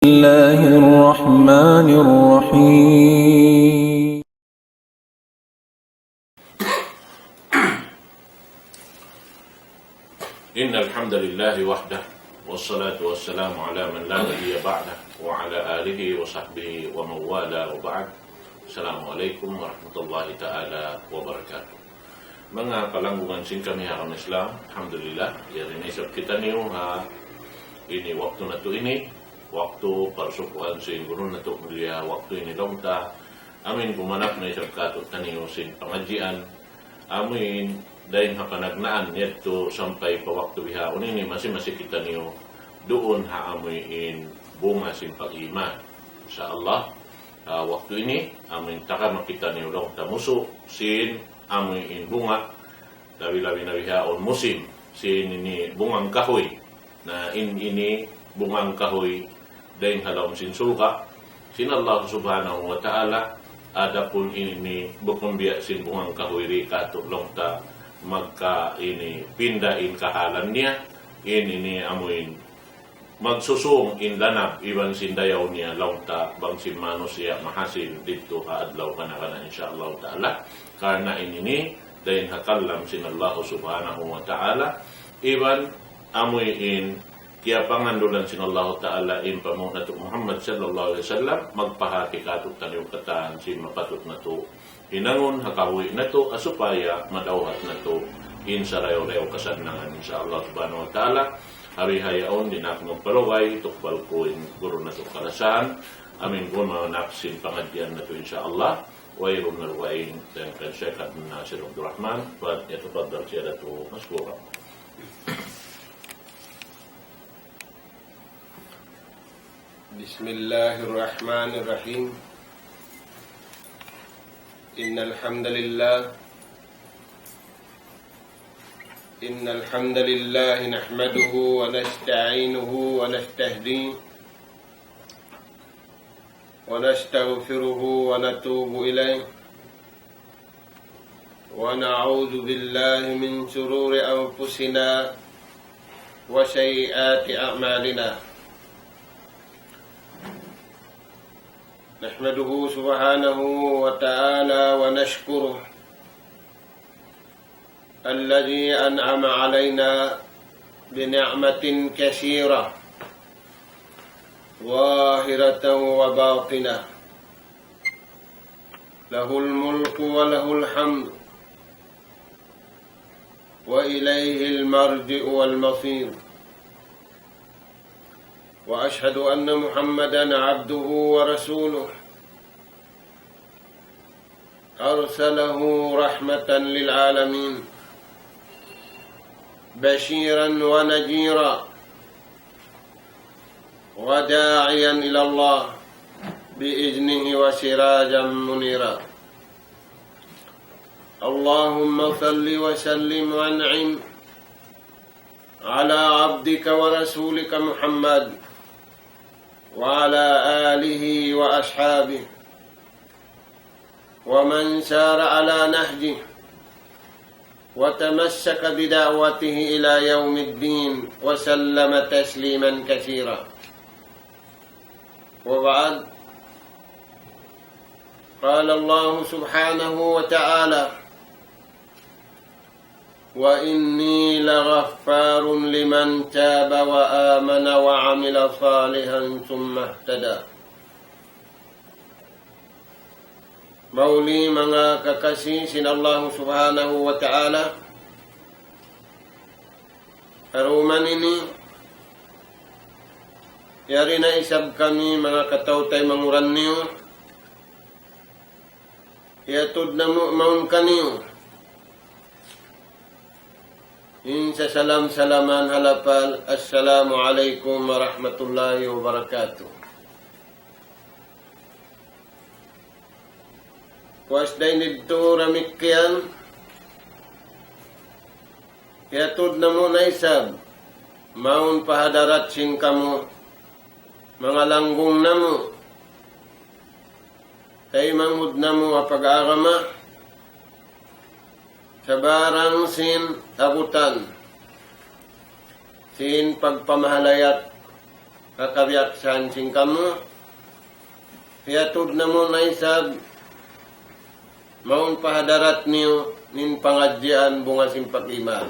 الله الرحمن الرحيم. إن الحمد لله وحده والصلاة والسلام على من لا نبي بعده وعلى آله وصحبه ومن والاه وبعد. Assalamualaikum warahmatullahi ta'ala wabarakatuh. Mga palanggungan sin kami hakam Islam, alhamdulillah, yarin isap kita niyo ha ini waktu na to ini, waktu parsukuan sin guru na to mulia, waktu ini longta, amin kumanak na isap katot kaniyo sin pengajian, amin dahil hapanagnaan nito sampai pa waktu bihaon ini masih kita niyo doon haamuin bunga sin pag-iman. Insyaallah, waktu ini amin taka makita niyo long tamuso sin amin bunga labi-labi na bihaon musim sin ini bungang kahoy na ini bungang kahoy dahil halawang sin sulka sin Allah subhanahu wa ta'ala adapun ini bukong biya sin bungang kahoy rikato long ta magka ini pindain kahalan niya ini amuin magsusung in lanab iban sindayaw niya launta bang simano siya mahasil dito kaadlaw kana insyaallah ta'ala karena ini dahin hakallam sin Allah subhanahu wa ta'ala iban amuin kaya pangandulan sin Allah ta'ala in pamunat Muhammad sallallahu alaihi wasallam magpahati katot taniw kataan sin mapatut na to hinangon hakawi na to asupaya madawhat na to in sarayo-rayo kasanangan insyaallah subhanahu wa ta'ala. Hari hayaon din ako magpalaway, tukbal ko in guru na tukalasan. Amin ko manaksin pangadyan na to insyaallah. Wairun na ruwain dan kan Syekh Nasir Abdul Rahman. At yatafadal siya na to maskura. Bismillahirrahmanirrahim. Innal hamdalillah إن الحمد لله نحمده ونستعينه ونستهديه ونستغفره ونتوب إليه ونعوذ بالله من شرور أنفسنا وسيئات أعمالنا نحمده سبحانه وتعالى ونشكره الذي أنعم علينا بنعمة كثيرة ظاهرة وباطنة له الملك وله الحمد وإليه المرجع والمصير وأشهد أن محمدًا عبده ورسوله أرسله رحمة للعالمين بشيرا ونذيرا وداعيا إلى الله بإذنه وسراجا منيرا اللهم صل وسلم وانعم على عبدك ورسولك محمد وعلى آله وأصحابه ومن سار على نهجه وتمسك بدعوته إلى يوم الدين وسلم تسليما كثيرا وبعد قال الله سبحانه وتعالى وإني لغفار لمن تاب وآمن وعمل صالحا ثم اهتدى. Mauli mga kakasih sin Allah subhanahu wa ta'ala, aruman ini yari na isab kami mga katawtay manguran niyo iatod na mo maun kaniyo insa salam-salaman halapal. Assalamu alaikum warahmatullahi wabarakatuh. Was day nito ramikyan yatod na mo na isab maun pahadarat sin kamo mga langgong na mo kay mangud na mo apag-agama sa barang sin abutan sin pagpamahalayat kakabiyaksan sing kamu. Hiatud na mo na isab, maun pahadarat niyo nin pangadyan bunga simpak iman.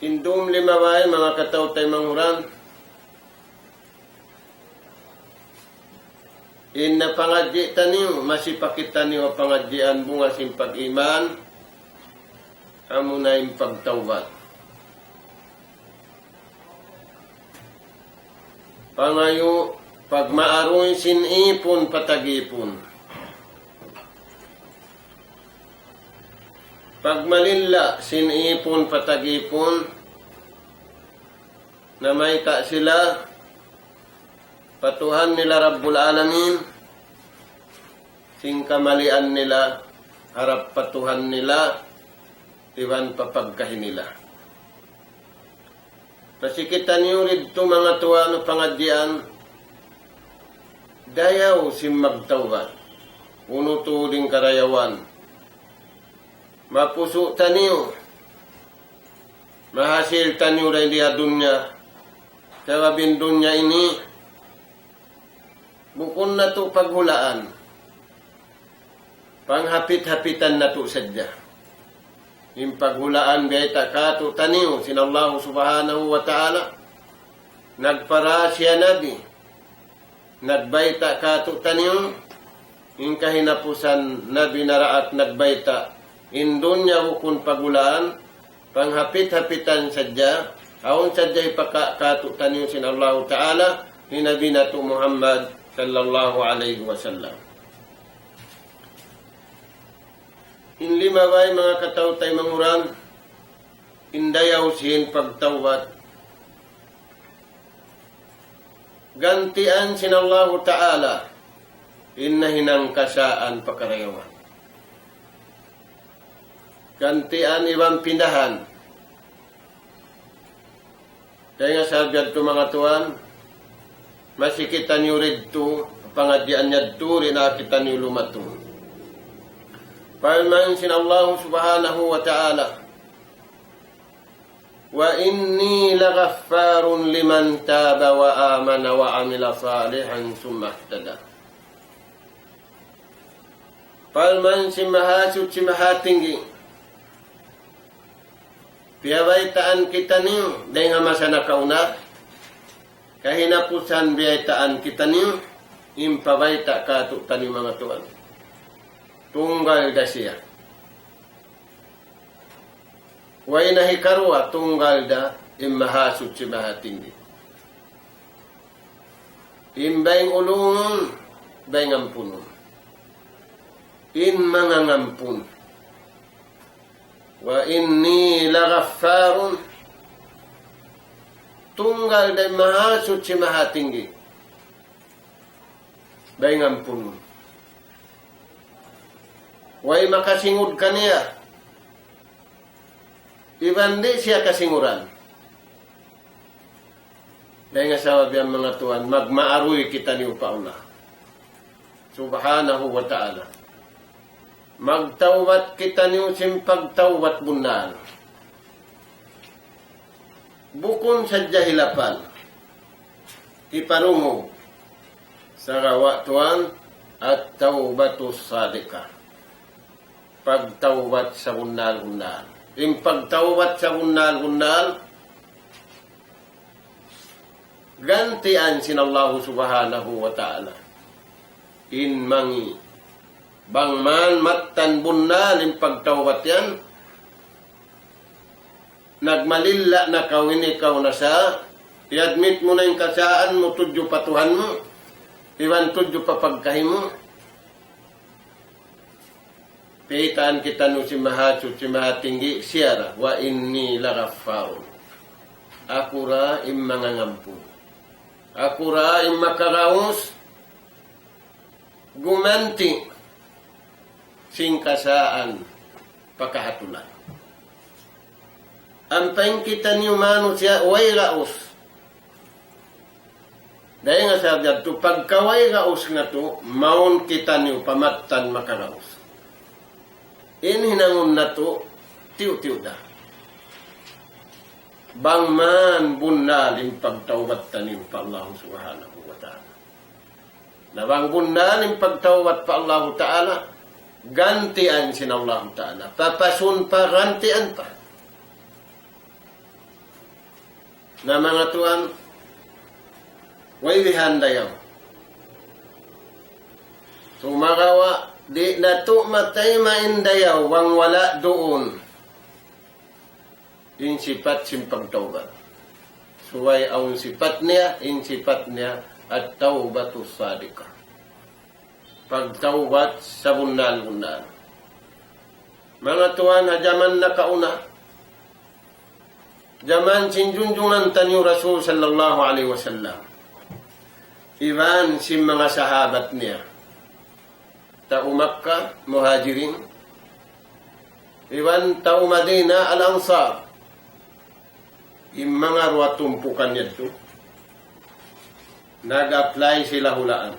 Sindum lima bay mga kataw tay manguran. In na pangadyi taniyo, masipakit taniyo pangadyan bunga simpak iman. Amo na yung pagtawbat. Pangayo, pag maaroy sinipon patagipon. Pag malilla sinipon patagipon, na may ka sila, patuhan nila Rabbul Alamin, singkamalian nila, harap patuhan nila, iwan papagkahin nila. Pasikitan niyo rito mga tuwa no pangadyan, dayaw simmagtawbat, uno tuding karayawan, mapuso taniyo, mahasil taniyo rin diya dunya, kawabin dunya ini, bukon na to paghulaan, panghapit-hapitan na to sadya. Yung paghulaan biyay takato taniyo, sinallahu subhanahu wa ta'ala, nagpara siya nabi, nagbayta kato taniyo, yung kahinapusan nabi naraat nagbayta, indun niya hukun paghulaan, panghapit-hapitan sadya, aon sadya ipakato taniyo, sinallahu ta'ala, hinabi na to Muhammad sallallahu alaihi wasallam. In lima bay mga kataw tay manguran, indayaw sihin pagtawbat. Gantian sinallahu ta'ala, inna hinang kasaan pakarayawan. Gantian ibang pindahan. Kaya nga sabiad to mga tuwan, masikitan yu ridto, pangadian niya to, rinakitan yu lumato. Palman sinallahu subhanahu wa ta'ala, wa inni laghaffarun liman taba wa amana wa amila salihan summa ihtada. Palman simahasut simahatinggi, piyawaitaan kita niyo, dahil nga masana kauna, kahinapusan biyaitaan kita niyo, impawaita kato tani mga tuwan. Tunggal da siya. Way nahikarwa, tunggal da, imahasut si mahatindi. Imbayng ulungon, bayng ampunon. In mga ngampun. Wa inni laghaffarun, tunggal da imahasut si mahatindi. Bayng ampunon. Way makasingud kaniya. Iban di siya kasinguran. Dahil nga sa wabiyang mga tuwan, magmaaruy kita ni upauna. Subhanahu wa ta'ala. Magtawat kita ni simpagtawat bunaan. Bukon sa jahilapan. Iparungo sa gawa tuwan at tawbatus sadika. Pagtawbat sa gunal-gunal. Yung pagtawbat sa gunal-gunal, gantian sinallahu subhanahu wa ta'ala. In mangi, bangman matan bunal yung pagtawbat yan, nagmalilla na kawin ikaw na sa, i-admit mo na yung kasaan mo, tudyo patuhan mo, iwan tudyo papagkahin mo, pitaan kita no si mahasut si mahatinggi siyara wa inni laghaffarun. Ako ra im mangangampun. Ako ra im makaraos gumanti singkasaan pakahatulan. Ampeng kita ni umano siya way raos. Dahil nga sabi to pagkaway raos nga to maun kita ni pamatan makaraos. In hinangon na to, tiyo-tiyo da. bangman bunal in pagtawbat tanim pa Allah subhanahu wa ta'ala. Nabang bunal in pagtawbat pa Allah ta'ala, gantian sin Allah ta'ala. Papasun pa, gantian pa. Na mga tuan, way wihandayaw. Sumagawa, di na to matay maindayaw, wang wala doon. In sifat simpang taubat. Suway ang sifat niya, in sifat niya, at taubatus sadika. Pagtaubat sa bundal-bundal. Mga tuan, hajaman na kauna. Jaman sinjunjungan tanyo Rasul sallallahu alaihi wasallam. Iwan si mga sahabat niya. Tao Makkah, Muhajirin. Iwan tao Madina, Al-Ansar. Yung mga ruwatumpukan niya ito. Nag-apply sila hulaan.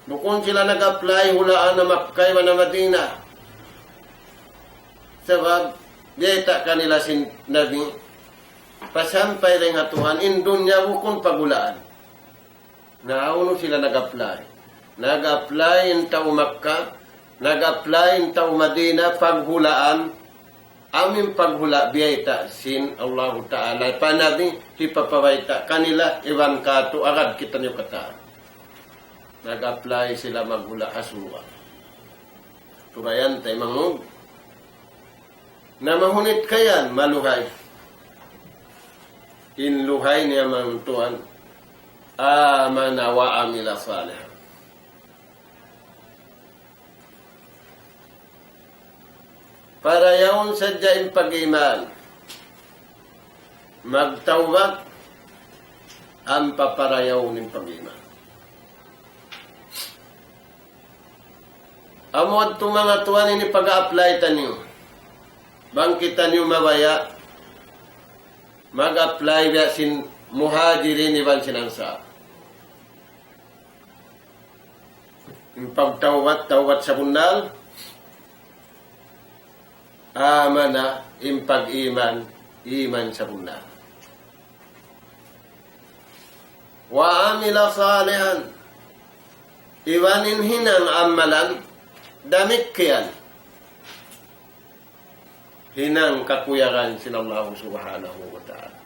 Bukon sila nag-apply hulaan na Makkah na Madina. Sabab, deta kanila sin Nabi, pasampay rin hatuhan, indun niya bukon pagulaan. Nauno sila nag-apply. Nag-apply in tao Makkah, nag-apply in tao Madina, paghulaan, aming paghula biyayta sin Allah Ta'ala. Panabi, hipapawaita kanila, iwan kato, agad kita niyo kata. Nag-apply sila maghula asuwa. Turayan tayo mangog. Na mahunit kayan, maluhay. Inluhay niya mang tuan, amana wa amila salih. Para yaon sadya yung pag-iman, magtawag ang paparayaw ng pag-iman. Amod itong mga tuwan ini pag-apply tanyo. Bangkitan niyo mabaya, mag-apply biya sin Muhajirin iban sinangsa. Yung pagtawat sa bundal, amana, yung pag-iman, iman sa bundal. Wa amila salihan, iwanin hinang amalan, damit kiyan. Hinang kakuyaran sin Allah subhanahu wa ta'ala.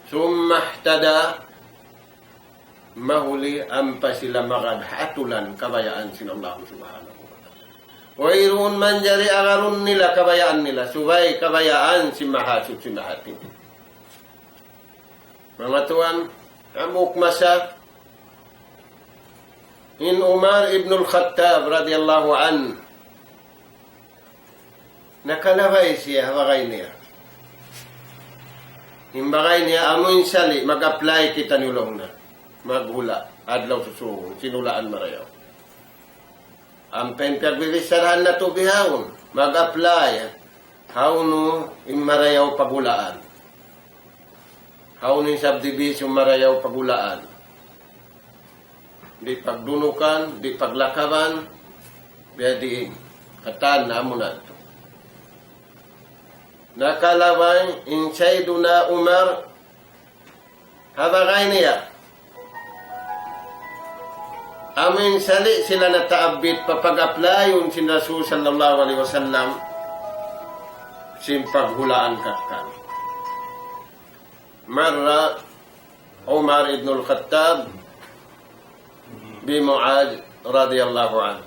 Sumahtada, mahuli ampa sila magadhatulan kabayaan sin Allah subhanahu wa ta'ala. Wairun manjari agarun nila kabayaan nila, subay kabayaan si mahasud si mahatin. Mga tuan, amuk masa, in Umar ibn al-Khattab radiyallahu anhu, nakalabay siya, bagay niya. Yung bagay niya, amoy sali, mag-apply kita nilong na. Maghula, adlaw susungon, sinulaan marayaw. Ang pagbibisaran na to bihawon, mag-apply, hawno yung marayaw pagulaan. Hawno yung subdivision marayaw pagulaan. Di pagdunukan, di paglakaban, biya diin. Katan na mo na ito. Nakalaway in Sayyiduna Umar habagay niya. Amin sali sila na taabit papag-applyon si Rasul sallallahu alaihi wasallam simpaghulaan kakkan. Marra Umar ibn al-Khattab bi Mu'adh radiyallahu anhu.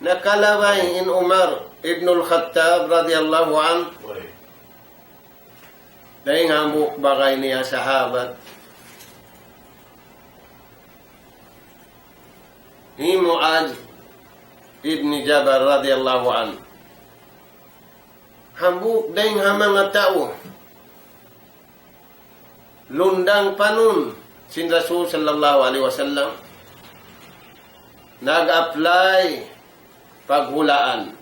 Nakalaway in Umar ibn al-Khattab radiyallahu anhu. Dahil hamuk bagay niya sahabat. Ni Mu'adh ibn Jabal radiyallahu anhu. Hambuk dahil mga tao. Lundang panun sin Rasul sallallahu alaihi wasallam. Nag-apply paghulaan.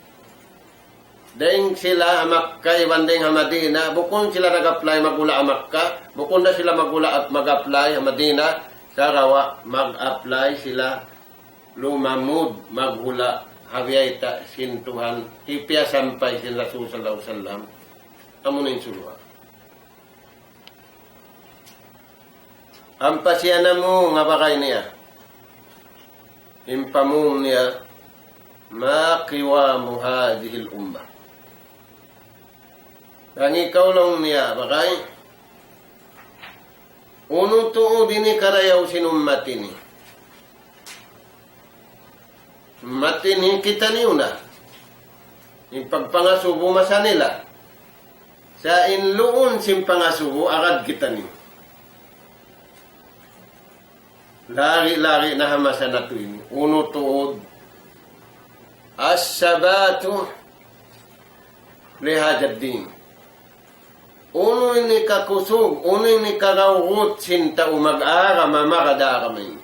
Dahil sila Makkah, ibanding Madina, bukon sila nag-apply maghula Makkah, bukon na sila mag-apply Madina, sarawa mag-apply sila lumamud maghula habiyayta sin Tuhan, hipya sampay sin Rasul sallallahu alaihi wasallam, amo na insuluha. Ang pasyana mo nga bakay niya, impamong niya, makiwamu hadihil umma. Ang ikaw lang niya, bakay, unong tuod ini karayaw sinummatini. Matini kita niyo na. Yung pagpangasubo masa nila. Sa inluon sim pangasubo, agad kita niyo. Lari-lari na hamasa na ito ini. Uno tuod. As-sabatu lihajad din. Uno ini kakusog, uno ini karawut sinta umag-ara mamakadaramin.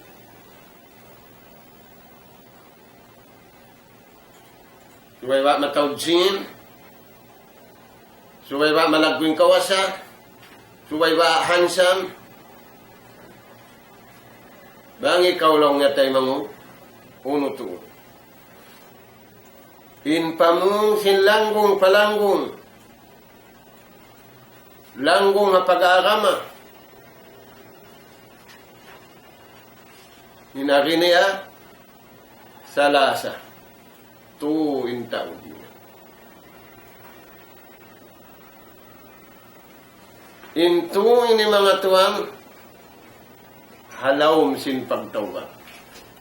Suway ba matawjin? Suway ba malagwing kawasa? Suway ba hansam? Bang ikaw lang nga tayo mga uno to. Inpamong sinlanggong palanggong. Langgong nga pag-aarama. Inari niya salasa. Tu intaw niya. Intu ini mga tuwang halawm sin pagtawbat.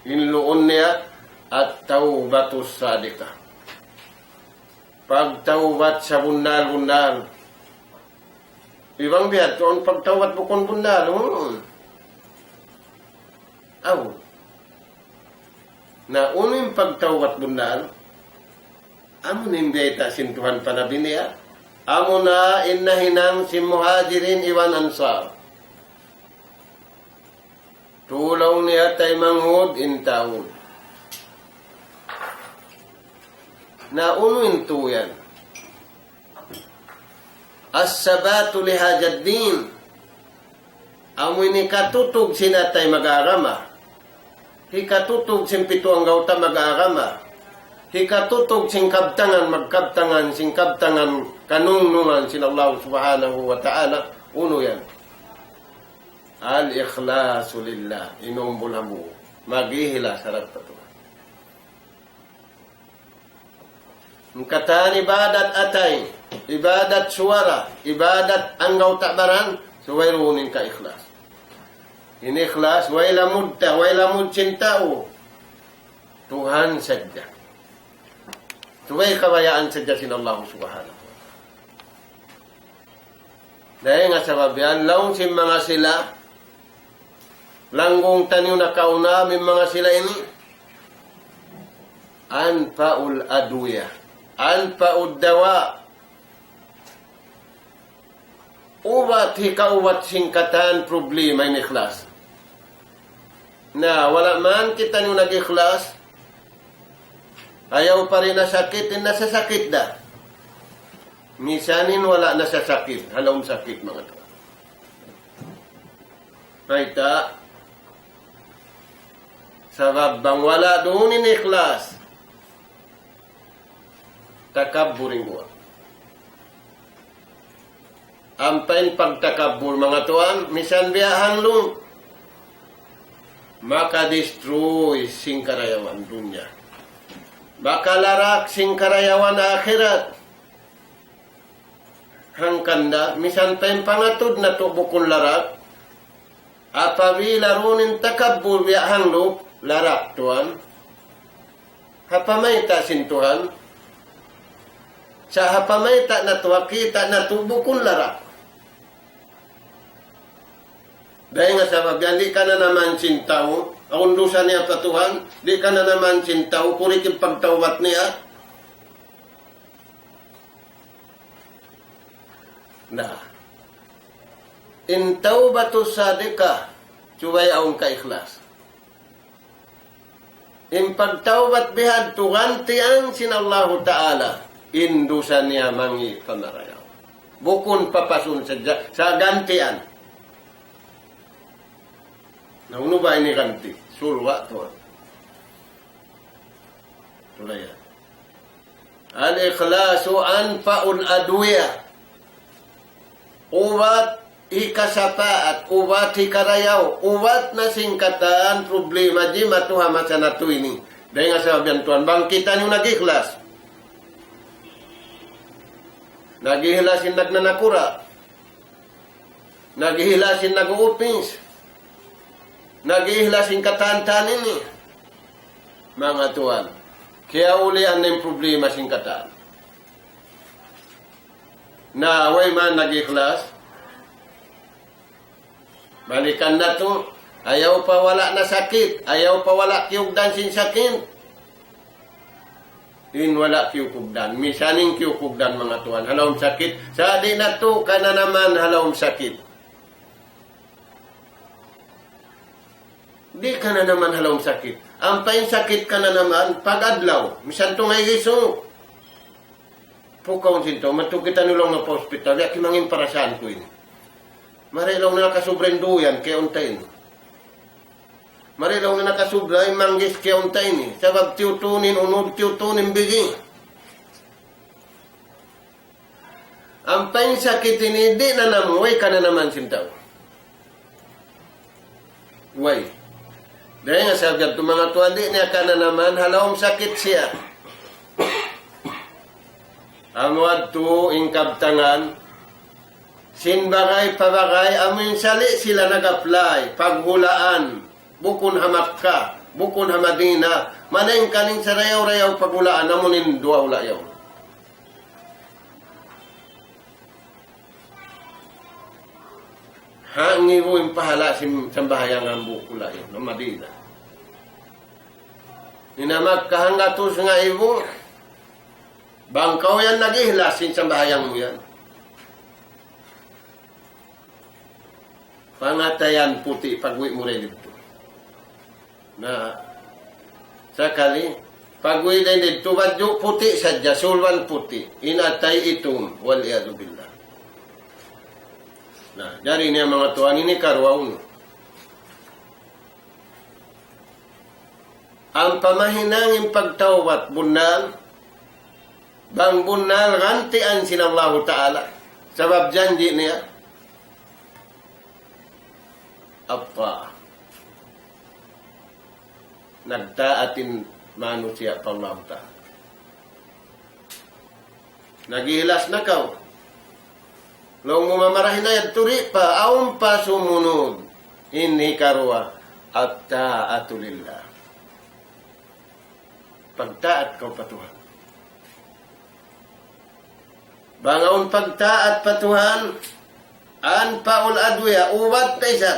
Inluon niya at tawbatus sadika. Pagtawbat sa bundal-bundal. Ibang bihat ko ang pagtawbat bukon bundal. Aw. Na uning pagtawbat bundal, amo hindi ta sintuhan panabi niya. Amo na inahinang si muhajirin iwan ansar. Tulaw niya tay manghud in taon. Na unuin tuyan. As-sabatu lihajad din. Amo ini katutog sinatay mag-arama. Hikatutog sin pito ang gauta mag-arama. Hikatutog sin kabtangan magkabtangan sin kabtangan kanunungan sin Allah subhanahu wa ta'ala. Uno yan. Al-ikhlasu lillah. Inumbul hamu. Maghihila sarap patuwa. Kataan ibadat atay, ibadat suara, ibadat anggaw takbaran, suway runin ka ikhlas. Inikhlas, way lamud ta, way lamud cintao. Tuhan sadya. Suway kabayaan sadya sin Allah subhanahu. Dahil nga sabab yan, laong sin mga sila, langgong tanyo na kauna, min mga sila ini, anfa'ul aduya. Anfa'ud dawa. Ubat hikaubat singkatan problema in ikhlas. Na wala man kita nyo nag-ikhlas, ayaw pa rin nasakit, nasasakit da. Misanin wala nasasakit, halawang sakit mga to. Maita, sabab bang wala doon in ikhlas, takabburing buwan. Ampain pagtakabbur mga tuan, misan biyahan lung, maka-destroy sing karayawan dunya. Makalarak sing karayawan akhirat. Hangkanda, misan tayo pangatod na to bukong larak, apabila runin takabbur biyahan lung, larak tuan, hapamay tasin tuhan, sa hapamay ta na tuwa, kita na tubukon larak. Dahil nga sabab yan, di ka na naman sintaw, akong dusa niya patuhan, di ka na naman sintaw, kulit yung pagtawat niya. Na, intaw ba to sadika, suway aong ka-ikhlas. In pagtawat bihad, tuganti ang sinallahu ta'ala, indusan niya mangi pamarayaw. Bukun papasun sa gantian. Nauno ba ini ganti? Sulwa to. Tulaya. Al-ikhlasu anfa'ul adwiya. uwat ikasapa at uwat ikarayaw, uwat na singkatan problema di matuha masa nato ini. Dahil nga sabihan tuan, bangkitan yung nag-ikhlas. Nag-ihlasin nagnanakura. Nag-ihlasin nag-uupins. Nag-ihlasin katantan ini. Mga tuan, kaya ulian na yung problema singkatan. Na away man nag-ikhlas, balikan na to. Ayaw pa wala na sakit. Ayaw pa wala kiyugdan sin sakit. In wala kiyugdan. Misaning kiyugdan mga tuan. Halawang sakit. Sa di na to ka na naman halawang sakit. Di ka na naman halawang sakit. Ang paing sakit ka na naman pag-adlaw. Misan to ngay giso. Pukaw sinto. Matukita nulong na pa hospital. Kaya kimangin parasaan ko ini. Marilaw na nakasubreng duyan. Kaya untayin. Marilaw na nakasubra, manggis kaya untay ni. Sabab tiyutunin, unod tiyutunin bigi. Ang pansakit ini, di na namuhay ka na naman sintaw. Way. Dahil nga sabi ito mga tuwan, di niya ka na naman, halawang sakit siya. Amwad to, ingkabtangan, sinbagay, pabagay, amin sali sila nag-apply, paghulaan, bukun hamat ka, bukun hamadina, maneng kaning sa rayaw-rayaw pagulaan, namunin dua ulayaw. Hangi mo yung pahala sambahayang ang bukulayaw, na madina. Ninamag kahangatos nga ibo, bangkaw yan nag-ihlas, sambahayang mo yan. Pangatayan puti, pag-uwi mo rin dito. Na sakali pag-uwi din dito badyo puti sadya sulwan puti inatay itum wal iyadu billah. Nah dari niya mga tuan ini karwaun ang pamahinangin pagtawat bunal bang bunal gantian sinallahu ta'ala sabab janji niya apa nagtaatin manusia pa Allah Ta'ala. Nagihilas na kaw. Long mamarahin na yan, turi pa, aum pa sumunod. Inni karwa at ta'atulillah. Pagtaat kaw patuhan. Bangaon pagtaat patuhan, an paul adwiya, uwat na isa.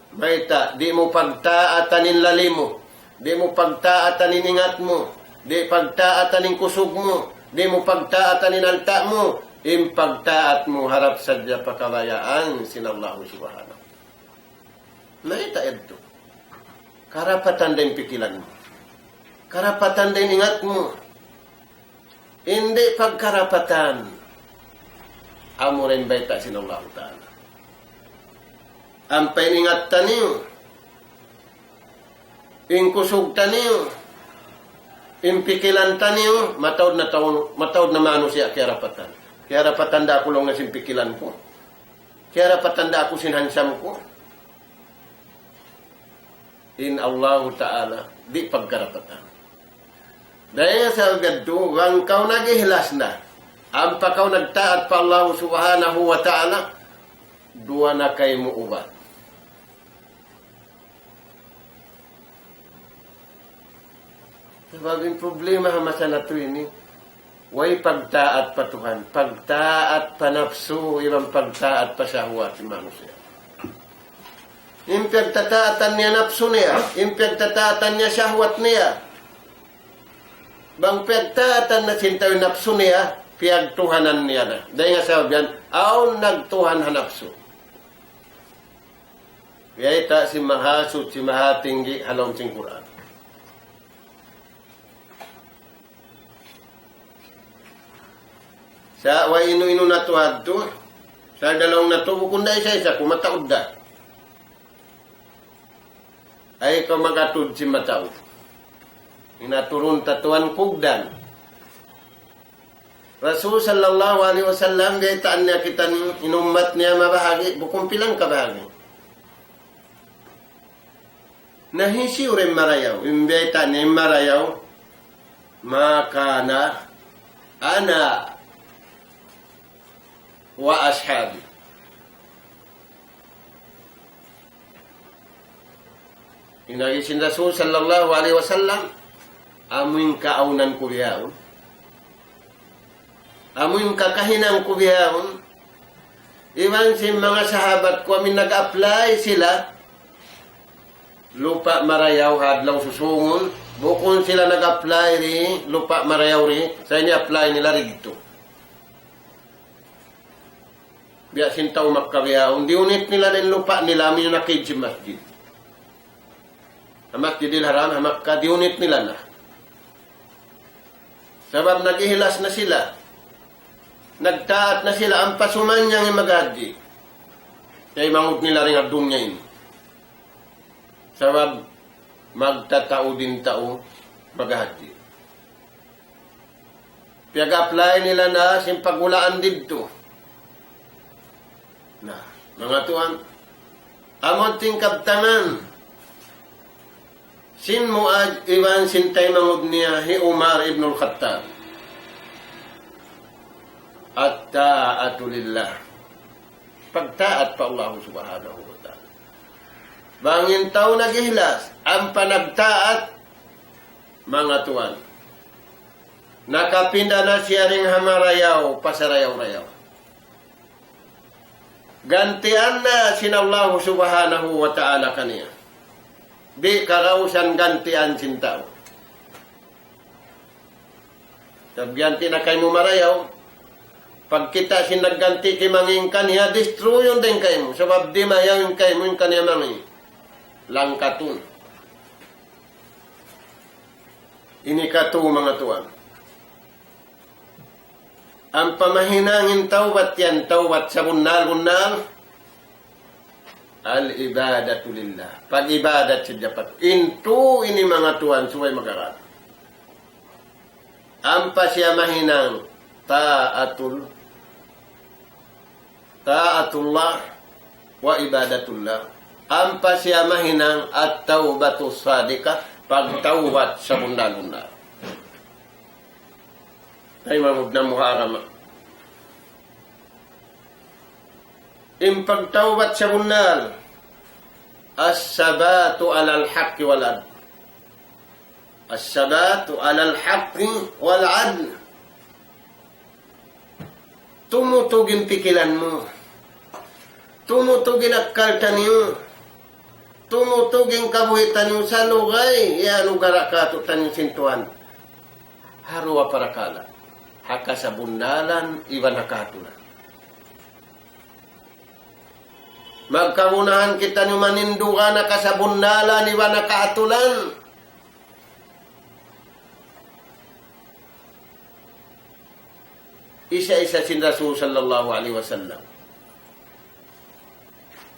Baita, di mo pagtaatanin lalim mo. Di mo pagtaatanin ingat mo. Di pagtaatanin kusog mo. Di mo pagtaatanin alta mo. Impagtaat mo harap sadya pakabayaan sinallahu subhanahu. Baita ito. Karapatan din pikilan mo. Karapatan din ingat mo. Hindi pagkarapatan. Amo rin baita sinallahu ta'ala. Ang paningat taniyo, ingkusog taniyo, impikilan taniyo, matawad na mano siya kaya rapatan. Kaya rapatan da ako lang na simpikilan ko. Kaya rapatan da ako sinhansam ko. In Allah Ta'ala, di pagkarapatan. Dahil sa gadto, ang kau nagihlas na, ang pakaw nagtaat pa Allah Subhanahu wa Ta'ala, dua na kayo mo ubat. Sabaging problema masa na ito ini. Way pagtaat pa Tuhan. Pagtaat pa nafsu. Ibang pagtaat pa syahwat. Manusia. Impagtataatan niya nafsu niya. Impagtataatan niya syahwat niya. Bang pagtaatan na sinta yung nafsu niya. Piagtuhanan niya na. Dahil nga sabihan, aon nagtuhan hanapsu. Kaya ita si mahasud, si mahatinggi, halong sing Quran. Sa way inu-inu na tuwad to, sa dalawang na to, bukunda isa-isa, kumataod da. Ay ka magatod si mataod. Inaturun tatuan kugdan. Rasul sallallahu alaihi wasallam gaytaan niya kita ni inumat niya mabahagi bukong pilang kabahagi. Nahisi urim marayaw, imbeta ni marayaw, makana ana wa ashabi. Inagisin Rasul sallallahu alaihi wasallam, amuin kaunan kuliyaon, amuin kakahinang kuliyaon, iwan si mga sahabat ko amin nag-apply sila, lupa marayaw hadlaw susungon, bukon sila nag-apply ri, lupa marayaw ri, sa inyo apply nila rito. Biya sintaw magkabiyaon, di unit nila din lupa nila, amin yung nakid si masjid. Ang masjidil haram, ang Makkah, di unit nila na. Sabab naghihilas na sila. Nagtaat na sila, ang pasuman niyang imagadi. Kaya mangod nila rin ang dunya ini. Sabab, magtatao din tao, maghaji. Piag-apply nila na simpagulaan dito. Na, mga tuan, amot ting kaptaman, sin Muad iwan sintay mangod niya, hi Umar ibn al-Khattab. At ta'atu lillah. Pagtaat pa Allah subhanahu wa ta'ala. Bangin tao nagihlas, ang panagtaat, mga tuan. Nakapinda na siya ring hamarayaw, pasarayaw-rayaw. Gantian na sinallahu subhanahu wa ta'ala kaniya. Di karausan gantian sintao. Ganti na kay mo marayaw, pag kita sinagganti kimangin kaniya, destroyon din kay mo. Sabab di mayawin kay mo yung kaniya mangin. Langkatun. Ini katu mga tuan. Ang pamahinangin tawbat yan, tawbat sa bunal-bunal, al-ibadatu lillah. Pag-ibadat sa dapat. Into ini mga tuan, suway magarat. Ang pasya mahinang ta'atullah wa ibadatullah. Ang pasya mahinang at tawbatu sadika, pag-tawbat sa bunal-bunal. Ay mamud na muharama. Impagtawbat sa bunal, as-sabatu alal haqqi wal adl. As-sabatu alal haqqi wal adl. Tumutugin pikilan mo. Tumutugin akkaltan niyo. Tumutugin kabuhitan niyo sa lugay. Yan lugar akatutan niyo sintuan. Harwa para kala. Haka sa bundalan, iba nakatulan. Magkamunahan kita ni manindugan na ka sa bundalan, iba nakatulan. Isa-isa sin Rasul sallallahu alaihi wasallam.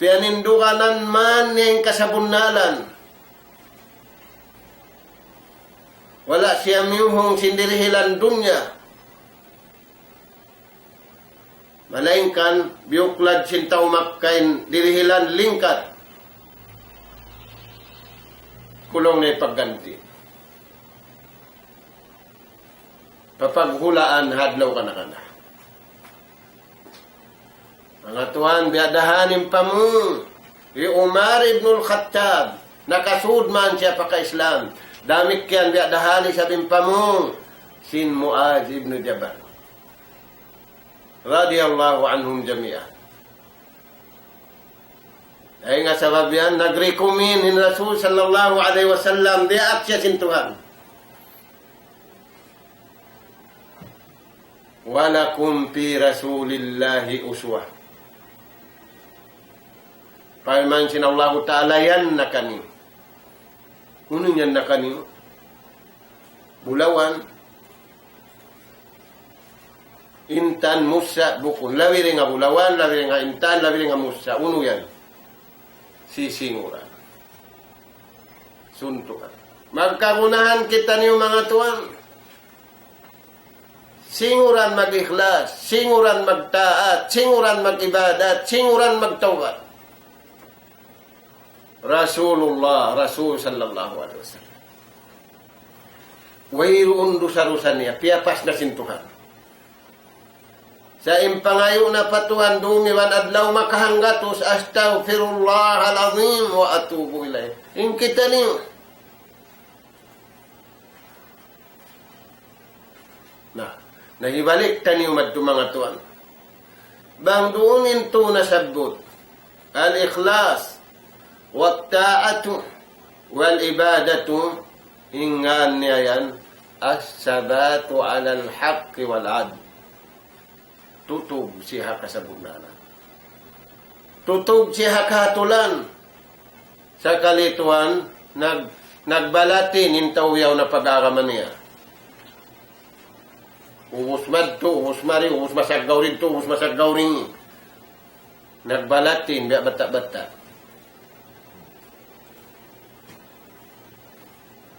Pianinduganan man yung kasabundalan. Wala siya miyuhong sindirihilan dunya. Malaingkan, biyuklad sintaw makkain dirihilan lingkat. Kulong na ipagganti. Papaghulaan, hadlaw ka na ka na. Mga tuhan, biadahanin pa mo. Umar ibn al-Khattab, nakasud man siya pa ka-Islam. Damit yan, biadahanin sabing pa mo. Sin Muad ibn Jabal. Radiyallahu anhum jami'ah. Ay nga sabab yan, nag-recommend in Rasul sallallahu alaihi wasallam, diat siya sin Tuhan. Walakum fi Rasulillahi uswah. Paiman sin Allah Ta'ala yan na kani. Unong yan na kani. Bulawan. Intan, Musa, bukon. Lawiri nga bulawan, lawiri nga intan, lawiri nga Musa. Uno yan. Sisinguran. Suntukan. Magkagunahan kita niyo mga tuwan. singuran mag-ikhlas, singuran magtaat, singuran mag-ibadat, singuran magtawad. Rasul sallallahu alaihi wasallam. Wayroon dusarusan niya, piyapas na sintuhan. Sa impangayo na patuhan dumiwan adlaw makahanggatos astaghfirullah al-azim wa atubu ilayh. In kita niyo. Nahibalik taniyo madto mga tuan. Bang duunin to nasabot al-ikhlas wa ta'atu wal ibadatu ingan niya yan as-sabatu ala al-haqq wal 'adl. Tutog siya kasabunanan. Tutog siya kahatulan. Sa kalituan, nagbalati nintawyaw na pag-araman niya. Ubus madto, ubus mari, ubus masagaw rito, ubus masagaw rin. Nagbalatin, biya bata-bata.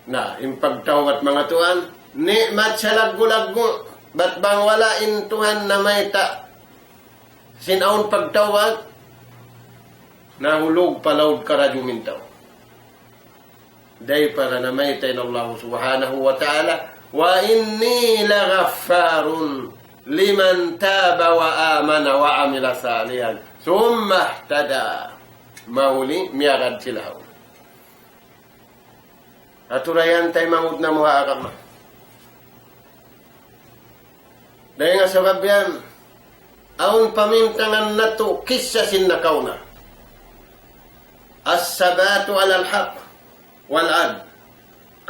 Na, impagtawat mga tuan, ni'mat sa laggo-laggo. Ba't bang wala intuhan na may sinaon pagtawag? Nahulog palawd karadyo mintaw. Day para na may tayo ng Allah subhanahu wa ta'ala. Wa inni laghaffarun liman taba wa amana wa amila salihan. Summa ihtada. Mahuli, miyagad sila. Aturayan tayo mangud na muha akama. Dahil nga sabab yan, aun pamintangan na to, kissasin na kauna. As-sabatu alal haq wal-ad.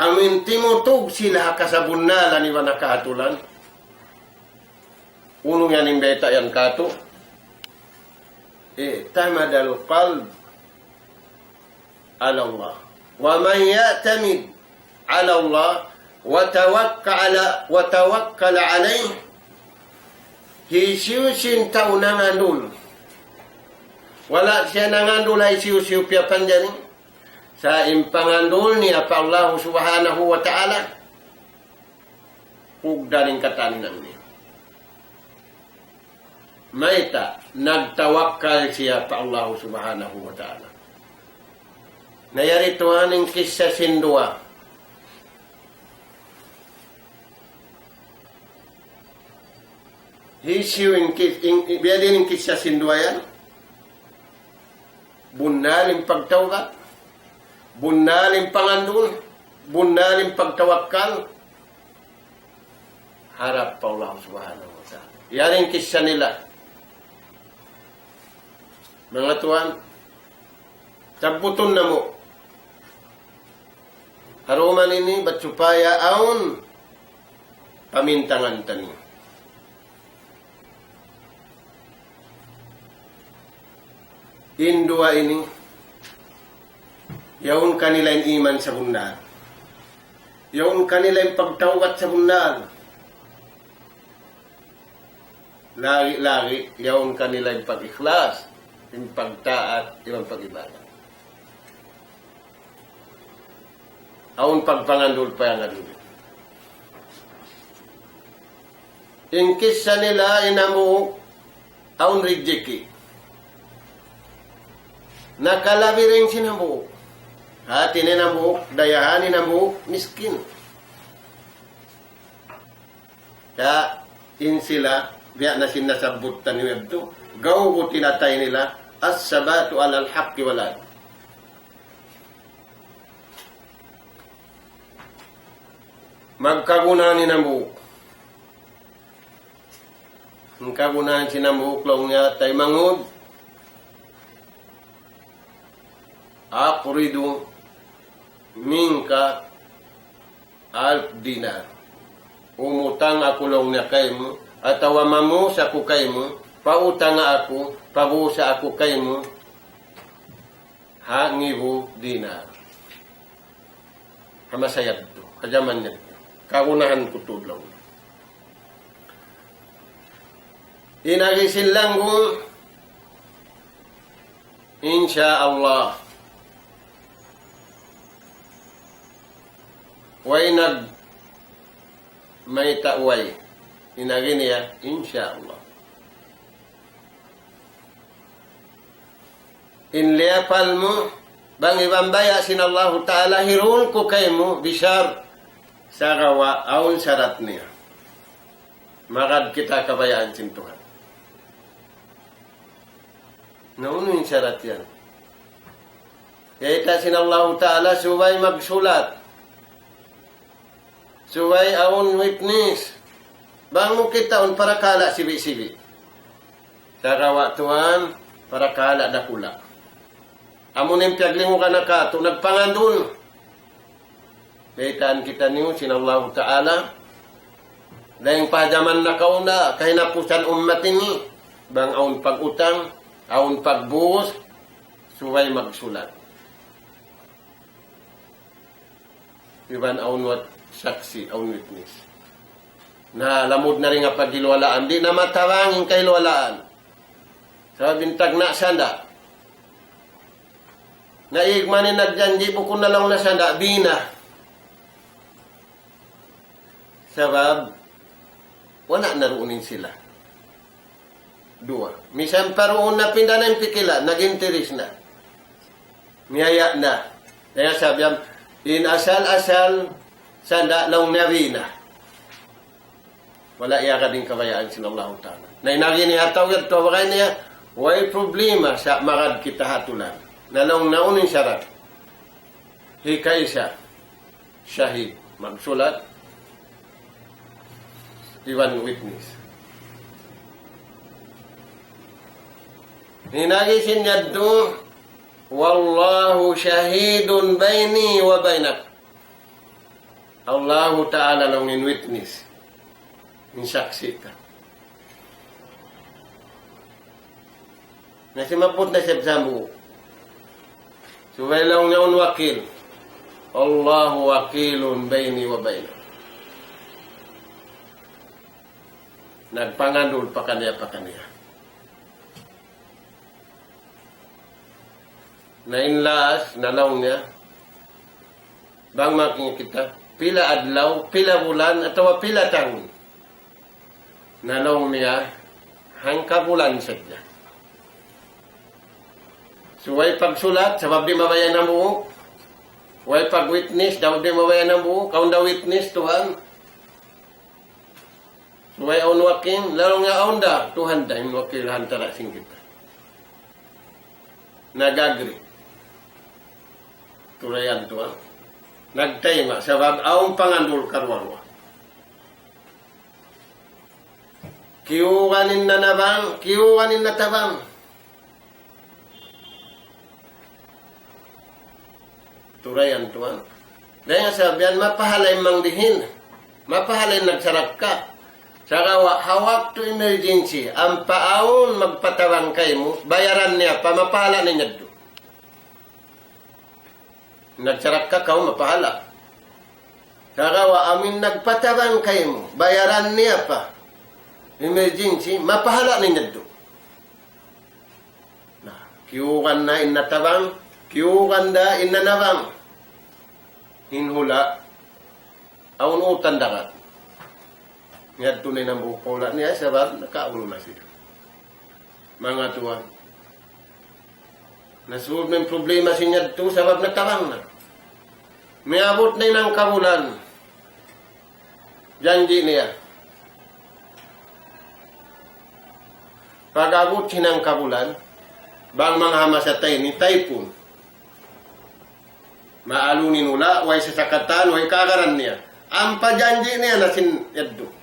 Amin timutog sila kasabunala ni wanakatulan. Unong yan yung beta yan kato. Tamadal qalb ala Allah. Wa man ya'tamid ala Allah wa tawakkal alayh. Hisiusin tao nangandul. Wala siya nangandul ay siusiu piya panjani. Sa impangandul niya pa Allah subhanahu wa ta'ala. Pugdaling katanan niya. Maita, nagtawakkal siya pa Allah subhanahu wa ta'ala. Nayari tuhaning kisya sindua. Hisiu biadin kisya sindua yan. Bunaling pagtawag. Bunaling pangandul. Bunaling pagtawakkal. Harap pa Allah subhanahu wa ta'ala. Yan ang kisya nila. Mga tuan, tabuton na mo. Haruman ini ba't supaya aun pamintangan tani. Indua ini yaun kanila yung iman sa bundal. Yaun kanila yung pagtawat sa bundal. Lagi-lagi yaun kanila yung pag-ikhlas, yung pagtaat, yung pag-ibadah. Aun pagpangandul pa yung alubin. Yung kisya nila inamu aun rejeki. Nakalabi rin sinambuhok. Hati ni nambuhok, dayahan ni nambuhok, miskin. Kaya, in sila, biya na sinasabutan ni Webdo, gaw ko tinatay nila, as-sabatu alal haqqi walad. Magkagunahan ni nambuhok. Ang kagunahan si nambuhok lang niya, tay mangod, aqridu minka 1,000 dinar. Umutang ako lang na kay mo, at awamamusa ko kay mo, pautang ako, pabusa ako kay mo, 1,000 dinar. Kamasayag to, kajaman niya. Kaunahan ko tudlaw. Inagisin lang ko, insya Allah, way may taway Inagi niya, insyaallah. Inliapal mo, bang ibambaya sinallahu ta'ala, hirul ko kay mo, bisyar, sa gawa, aun syarat niya. Makad kita kabayaan sin Tuhan. Nauno yung syarat yan. Kaya ita sinallahu ta'ala, suway magsulat. Suway aun witness. Bang mo kita un para kala sibi-sibi. Sa gawa Tuhan, para kala dakula. Amunin piyagling mo ka na ka, ito nagpangandun. Daitaan kita niyo, sinallahu ta'ala, dahil padaman na kauna, kahinapusan umat ini, bang aun pag-utang, aun pagbuhos, suway magsulat. Iban aun wat saksi, aun witness. Na lamod na rin nga pagilwalaan, di na matawangin kay ilwalaan. Sa bintag na sanda, naigmanin nagjanji bukod na lang na sanda, bina. Sabab, wala naruunin sila. Dua. Misan paroon na pinda na yung pikila, nag-interes na. Niyaya na. Kaya sabi, in asal-asal, sanda lang nabina. Wala iya ka din kabayaan sinallahu ta'ala. Na inagi niya tawag, tawagay niya, way problema sa magad kita hatulan. Nalong naunin syarat. Hikay siya. Syahid. Magsulat. Iwan witness. Hinagisin niya doon, wallahu syahidun baini wa bainak. Allah Ta'ala lang in witness. In saksi ka. Nasi maput na siya sa buo. Suway lang niyaon wakil. Allahu wakilun baini wa bainak. Nagpangandul pa kaniya. Nainlaas, nalaw niya. Bang making kita, pila adlaw, pila bulan, atau pila tahun. Nalaw niya, hangka bulan sadya. Suway pagsulat, sabab di mabayan ng buhok. Way pag-witness, daw di mabayan ng buhok. Kaun daw witness, Tuhan. Suway aun wakin, lalong nga aun da, Tuhan da, yung wakil hantara sing kita. Nagagri. Tulayan Tuhan. Nagtayma, sabab aun pangandul karwarwa. Kiyukanin na nabang, kiyukanin na tabang. Turayan Tuhan. Dahil nga sabihan, mapahalay mangdihin. Mapahalay nagsarak ka. Saka hawak to emergency. Ang paawon magpatawang kay mo, bayaran niya, pamapahala niya do. Nagsarak ka, kau mapahala. Saka amin nagpatawang kay mo, bayaran niya pa. Emergency, mapahala niya do. Nah, kiyukan na inatabang, kiyukan da inanabang. Hinhula, aun utan dagat. Ngayon tunay ng bukula niya, sabab nakaulo na sila. Mga Tuhan. Nasulod ng problema si niya ito, sabab natabang na. May abot na ng kabulan. Janji niya. Pag abot sinang kabulan, bang mga hamasatay ni typhoon. Maalunin ula, way sasakatan, way kagaran niya. Ang pajanji niya na sinaddo.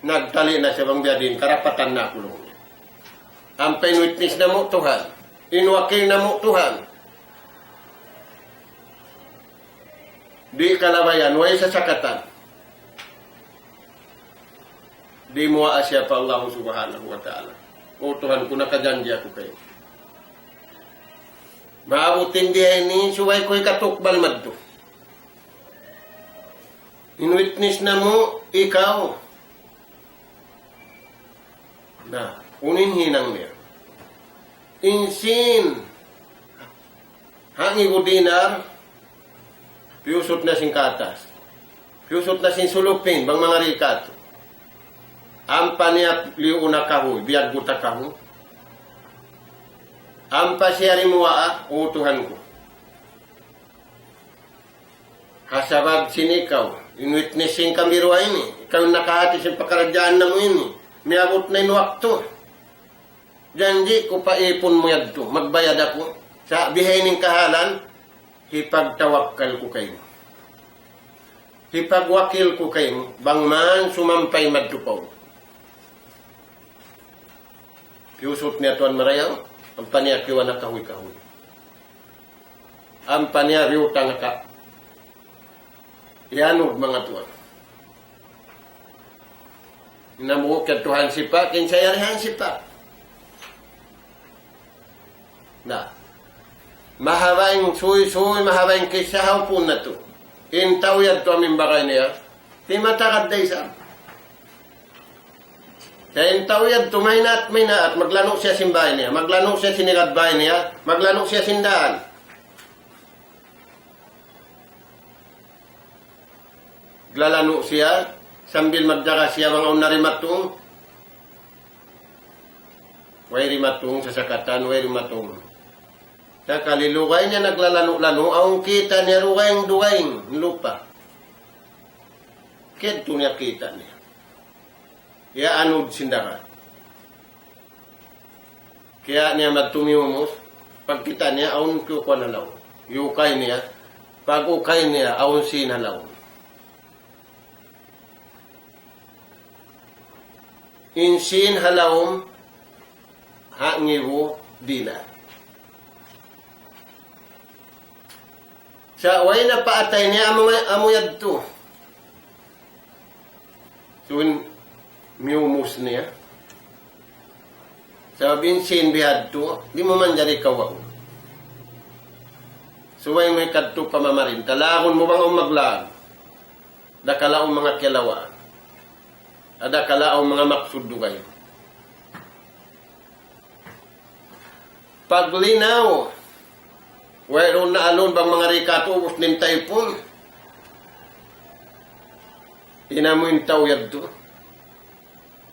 Nagtali na siya bang biyadin, karapatan na kulong niya. Ang pinwitness na mo, Tuhan. Inwakil na mo, Tuhan. Di kalabayan, way sasakatan. Di mo asya pa Allah subhanahu wa ta'ala. O Tuhan, kung nakajanji ako kayo. Maabutin diya ni suway ko'y katukbal madto. In-witness na mo, ikaw. Na, unin hinang niya. Insin. Hangi ko dinar, piusot na singkatas. Piusot na sinsulupin, bang mga rikat. Ampa niya liu na kahoy, biyag buta kahoy. Ampa siya rimuaa, utuhan ko. Hasabab sinikaw, in-witnessing kami ruwa ini. Ikaw nakahati sa pakaradyaan na mo ini. Miabot na inuwakto. Janji ko paipon mo yadto, magbayad ako. Sa bihainin kahalan, hipagtawakkal ko kayo. Hipagwakil ko kayo, bangman sumampay madtupaw. Piusot niya tuan marayaw, ang paniyakiwan na kahoy-kahoy. Ang paniyariutang ka. Yanog mga tuan. Inamuok ka tuhan sipa, kinsayarihan sipa. Na, mahawaing suy-suy, mahawaing kisahaw po na to. Intawiyad to aming bakay niya, di matakad day sa. Kaya intawiyad to, may na at maglano siya simbahay niya, maglano siya sinigadbahay niya, maglano siya sindaan. Glalano siya, sambil magdaka siya mga unarimatong, way rimatong sa sakatan, way rimatong. Sa kalilugay niya naglalano-lano, ang kita niya rugayng-dugayng lupa. Kito niya kita niya. Kaya anod sindaka. Kaya niya magtumiumos, pagkita niya, aun ko nalaw. Yukay niya, pag ukay niya, aun sinalaw. Insin halawom hangiwo dila. Sa way na paatay niya amuyad to. Tuwin miumus niya. Sa binsin bihad to, di mo man jari kawaw. Suway may kadto pamamarin. Talakon mo bang maglag? Dakalaong mga kilawaan. Ada kalaong mga maksuddo kayo. Paglinaw, wayroon na alon bang mga rikato, ubos nin taipon. Inamuin tao yaddo.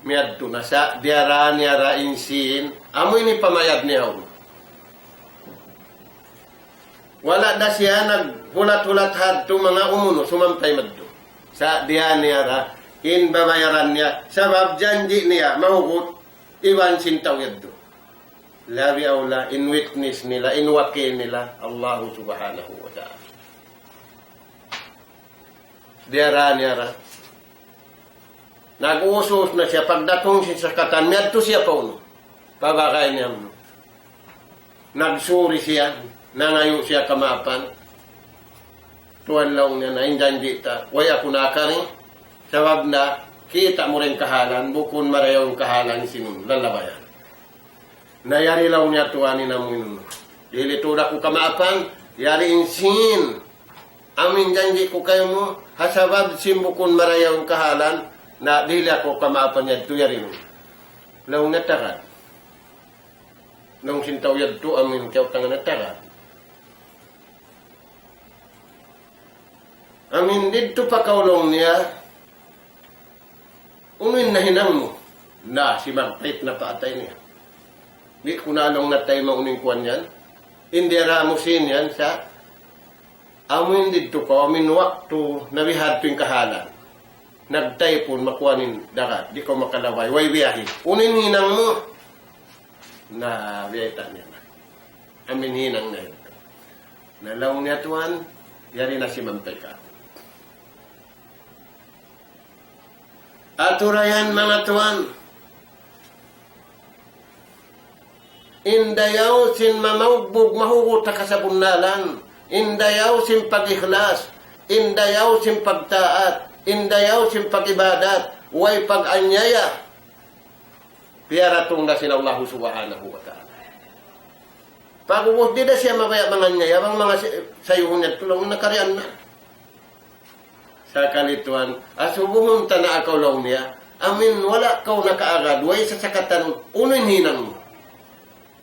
Miyaddo na sa diara insin. Amoy ni pamayad niya ako. Wala na siya naghulat-hulat hadto mga umuno, sumampay maddo. Sa diara in babayaran niya, sabab janji niya, mahugot, iwan sintaw yaddo. Labi awla, in witness nila, in wakil nila, Allah subhanahu wa ta'ala. Diara niya, nag-usos na siya, pagdatong siya sa katan, miyadto siya pa uno, pabakay niya mo. Nagsuri siya, nangayo siya kamapan, tuwan lang niya na, injanji ta, way ako nakari, sabab na, kita mo rin kahalan, bukun marayaw kahalan sinun, lalabayan. Nayari lang niya tuwanin na mo yun. Dilituda ko kamaapan, yari insin. Amin janji ko kayo mo, hasabab simbukun marayaw kahalan, na dili ako kamaapan niya, tuyari mo. Laong natarad. Nung sintaw yadto, amin kayo tangan natarad. Amin dito pa kaulong niya, unin na hinang mo na si magpait na paatay niya. Di ko na anong natay mauning kuwan yan. Hindi ramusin yan sa amin dito ko, amin wakto nabihad yung kahalan. Nagtay po makuhanin darat. Di ko makalaway. Way biyahe. Unin hinang mo na biyayta niya na. Amin hinang na yun. Nalaw niya tuwan, yari na si Mampay ka. Aturayan mga tuwan. Indayaw sin mamaugbog mahugot ka sa bunnalan. Indayaw sin pag-ikhlas. Indayaw sin pagtaat. Indayaw sin pag-ibadat. Way pag-anyaya. Piyaratong na sin Allah subhanahu wa ta'ala. Pag-ubos di na siya mabaya mga nyaya. Mga sayuhon niya tulong nakarian na. Sa kalituan, asubuhon ta na akaw lang niya, amin wala kaw nakaagad, way sa sakatan, unin hinang mo.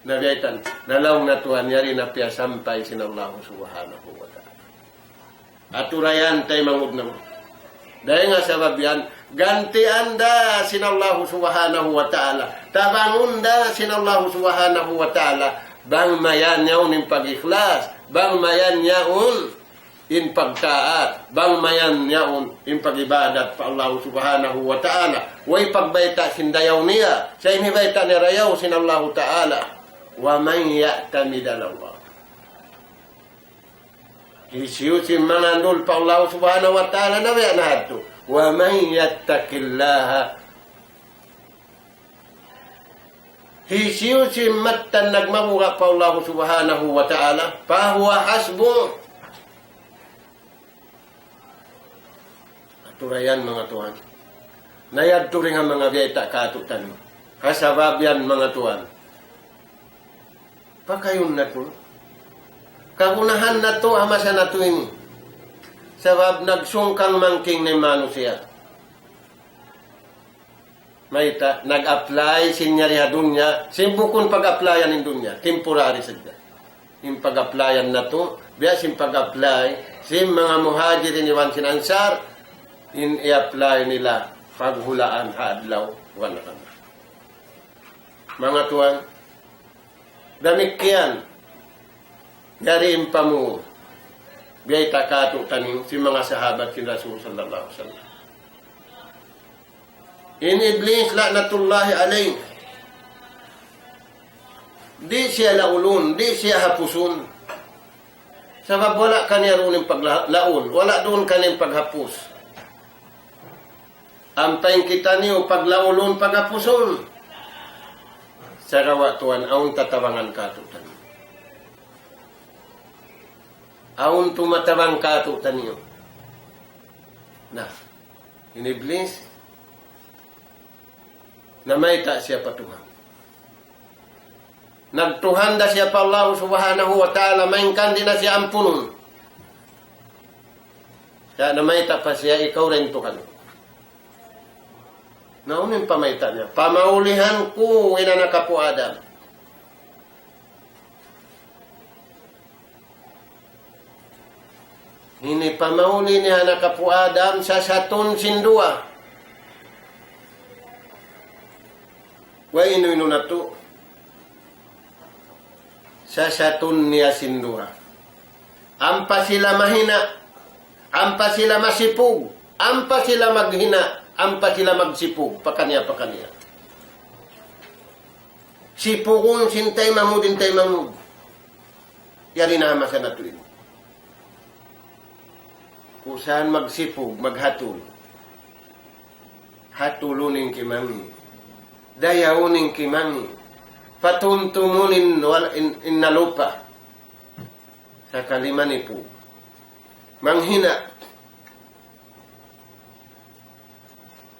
Nabiyaitan, nalaw na tuhan, yari na piya sampay sin Allah subhanahu wa ta'ala. Aturayan tayo mangud na mo. Dahil nga sabab yan, gantian da sinallahu subhanahu wa ta'ala. Tabangun da sinallahu subhanahu wa ta'ala. Bang mayan yaun in pag-ikhlas. Bang mayan yaun in pagtaat. Bang mayan yaun in pag-ibadat pa Allah subhanahu wa ta'ala. Way pagbayta sindayaw niya. Sa inibayta ni rayaw sinallahu ta'ala. Wa man ya'tamidalawah. Isiyusin mangandul pa Allah subhanahu wa ta'ala na yan nato. Wa man yattaqillaha. Isiyusin matan nagmamuha pa Allah subhanahu wa ta'ala. Pahuwa hasbo. Aturayan mga tuan. Nayadto rin ang mga biyayta katutan. Kasabab yan mga tuan. Pakayon na to. Kagunahan na to, amasa na to ini. Sabab nagsungkang mangking ni manusia. Maita, nag-apply sinyari dunya. Simbukon pag-applyan in dunya. Temporary sadya. Yung pag-applyan na to, biya sim pag-apply, sim mga muhajirin iwan sinansar, in i-apply nila paghulaan hadlaw, wala ka na. Mga tuwan, damikyan, Yarim pamu biyay takato tanim si mga sahabat si Rasul sallallahu alaihi wasallam. In Iblis la'natullahi alayh. Di siya laulun, di siya hapusun. Sabab wala kaniya rin paglaul, wala doon kaniya paghapus. Ampayin kita niyo paglaulun, paghapusun. Sa rawatuan, aun tatawangan kato tanim. Aun tumatabang kato tanyo. Na, in Iblis, namayta siya patuhan. Nagtuhan da siya pa Allah subhanahu wa ta'ala, maingkan din na siya ampunon. Kaya namayta pa siya, ikaw rin tuhan. Naunin pamayta niya. Pamaulihan ko, inanaka po Adam. Ini pamauli ni anak kapu Adam sa satun sindua. Wa inu na to. Sa satun niya sindua. Ampa sila mahina. Ampa sila masipug. Ampa sila maghina. Ampa sila magsipug. Pakanya. Sipugun sintay mamudin tay mamud. Yari na masa na tuwin. Kung saan magsipog, maghatul. Hatulunin kimangi. Dayawunin kimangi. Patuntumunin inalupa. Sa kalimanipo. Manghina.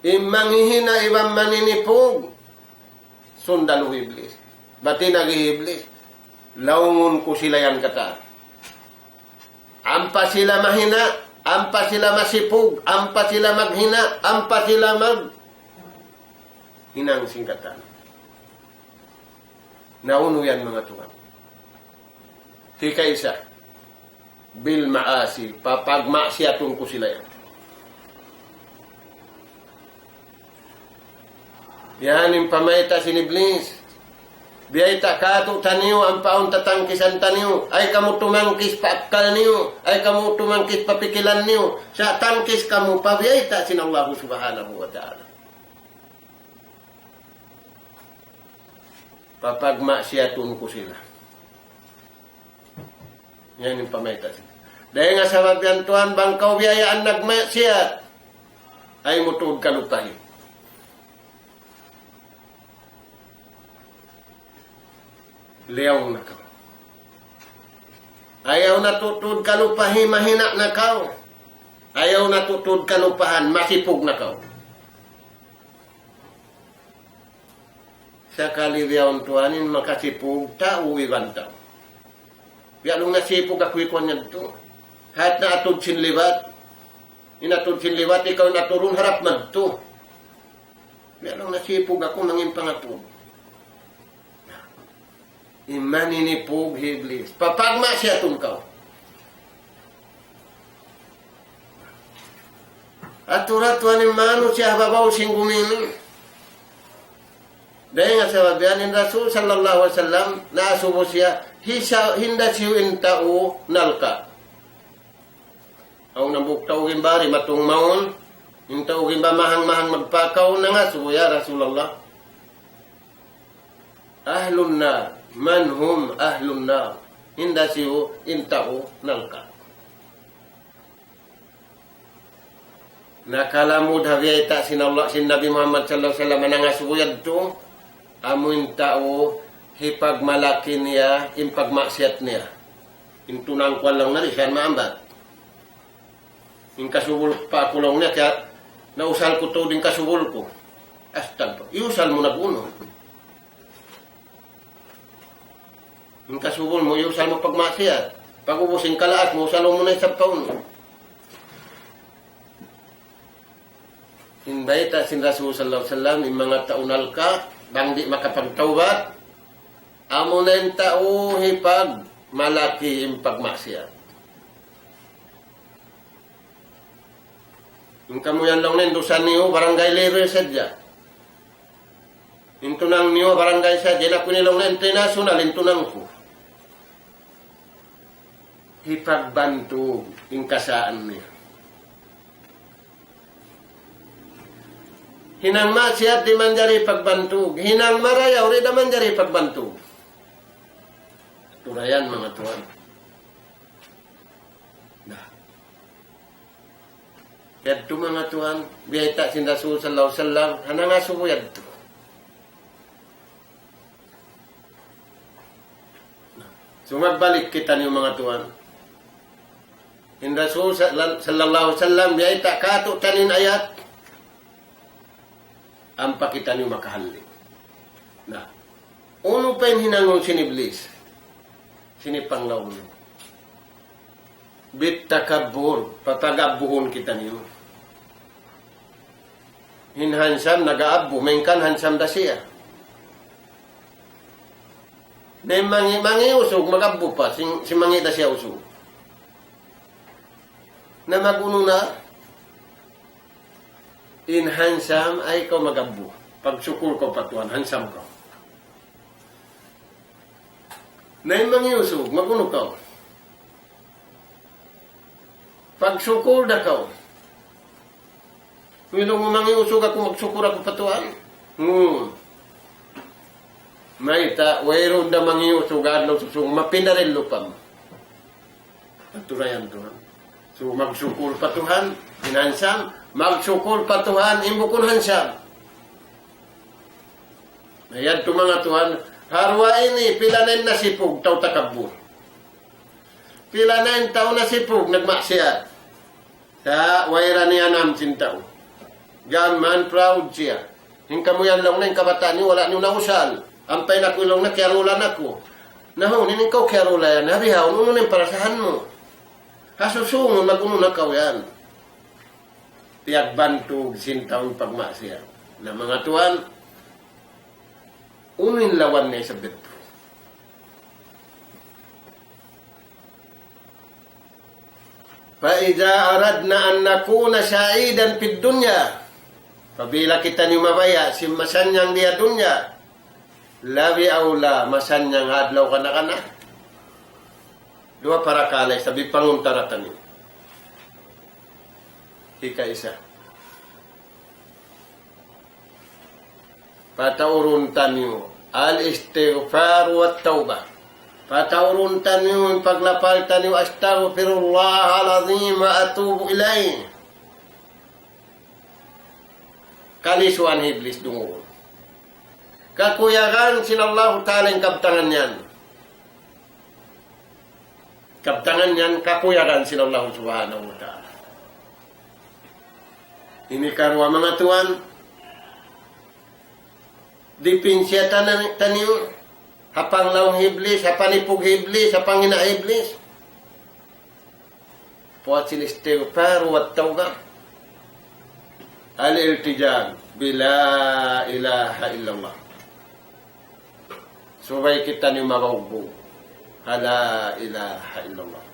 Manghina ibang maninipog. Sundalo Iblis. Bati nag-Iblis. Laungon ko sila yan kata. Ampa sila mahina. Ampa sila masipug, ampa sila maghina, ampa sila hinang singkatan. Nauno yan mga tuwan. Hika isa, bil maasi, papagmaksiyatun ko sila yan. Yan yung pamayta si Iblis. Biyay takato taniyo ang paon tatangkisan taniyo. Ay kamu tumangkis paakal niyo. Ay kamu tumangkis papikilan niyo. Sa tangkis kamu pabiyay ta sinallahu subhanahu wa ta'ala. Papagmaksiyatun ko sila. Yan yung pamayta sila. Dahil nga sabab yan tuhan, bangkaw biyayaan nagmaksiyat. Ay mutuod kalupahin. Liyaw na ka. Ayaw na tutud kalupahin, mahina na ka. Ayaw na tutud kalupahan, masipog na ka. Sa kaliwiyaw tuhanin, makasipog, tao iwan tao. Yalong nasipog ako ikon niya ito. Hat na atod sinliwat. Inatod sinliwat, ikaw naturun harap magto. Yalong nasipog ako nanging pangapog. Imaninipog Iblis. Papagma siya tungkaw. At Ratu-ratuan yung manusia babaw sing gumini. Dahil nga sababihan ni Rasul sallallahu alaihi wasallam na asubo siya hinda siya intao nalka. Aw nabuktaw gimbari matong maon intao gimba mahang-mahang magpakaw na nga subo ya Rasulullah. Ahlun nar man hum ahlun nar hinda siya intao nalka. Nakalamud haviyata sin Nabi Muhammad sallallahu alaihi wasallam nangasuyad to amun tao hipagmalaki niya impagmaksiat niya intunang kwan lang nari siya maambat in kasubul pa kulong niya kaya nausal ko to din kasubul ko astag iusal mo na puno in kasubul mo iusal mo pagmaksiat pag ubusin kalaat mo usal mo na isang taon. Inbaita sin Rasul sallallahu alaihi wasallam yung mga taunal ka bang di makapagtawbat amo na yung tao hipag malaki yung pagmaksiyat. Yung kamuyan lang na indusan niyo barangay level sadya. Yung tunang niyo barangay sadya na kunilang na international yung tunang ko. Hipagbantu yung kasaan niya. Hinang maksiat di manjari pagbantug. Hinang marayaw di manjari pagbantug. Turayan mga tuan. Nah. Yadto mga tuan, biyayta sin Rasul sallallahu alaihi wasallam, hanang asubo yadto. So magbalik kita niyo mga tuan. In Rasul sallallahu alaihi wasallam biyayta kato tanin ayat ang pakita niyo makahali. Na, uno pa yung hinangon siniblis. Sinipanglaw niyo. Bit takabur, patagabuhon kita niyo. Hinhansam, nag-aabbo, mayngkan hansam da siya. Na mangi usog, mag-abbo pa, si mangi da siya usog. Na maguno na, in hansam ay ikaw magabbo. Pag sukul ko patuan, hansam ko. Na yung mangiusog, maguno ka. Pag sukul na ka. Kung mo mangiusog ako, magsukul ako patuan. May wayro na mangiusog, adlaw susung, mapinarin lupam. Paturayan to. So magsukul patuhan, inansam, magsukul patuhan, imbukun hansam. Ayan to mga tuhan, harwa ini, pila na yung nasipog, tao takabur. Pila na yung tao nasipog, nagmaksiyat. Sa wayra niya nam sintaw. Gaman, proud siya. Yung kamuyan lang na yung kabataan niyo, wala niyo nausal. Ampay na ko lang na, kiarulan ako. Nahunin ikaw kiarula yan, harihaw, nuno na yung parasahan mo. Kasusungon, maguno na kaw yan. Tiyak bantog, sintaw pagmasya. Na mga tuwan, unin lawan na sa beto. Faida aradna an nakuna syaidan fid dunya. Pabila kita ni mabaya, si masanyang dia dunya. Labi aula, masanyang adlaw kana-kana. Dua para kalay, sabi panguntaratan niyo. Ika-isa. Patauruntan niyo, al-istighfar wa tawbah. Patauruntan niyo, paglapaltan niyo, astaghfirullah al-azim wa atubu ilayh. Kalisuan iblis dungo. Kakuyagan sinallahu ta'ala yung kabtangan yan. Kabtangan yan, kakuyagan sinallahu subhanahu wa ta'ala. Ini karwa mga tuan, dipinsya taniyo, hapang laong iblis, hapang ipog iblis, hapang hina iblis. Puat sil istighfar wa tawbah. Al-iltijam bila ilaha illallah. Subay kita ni mabawbo. La ilaha illallah.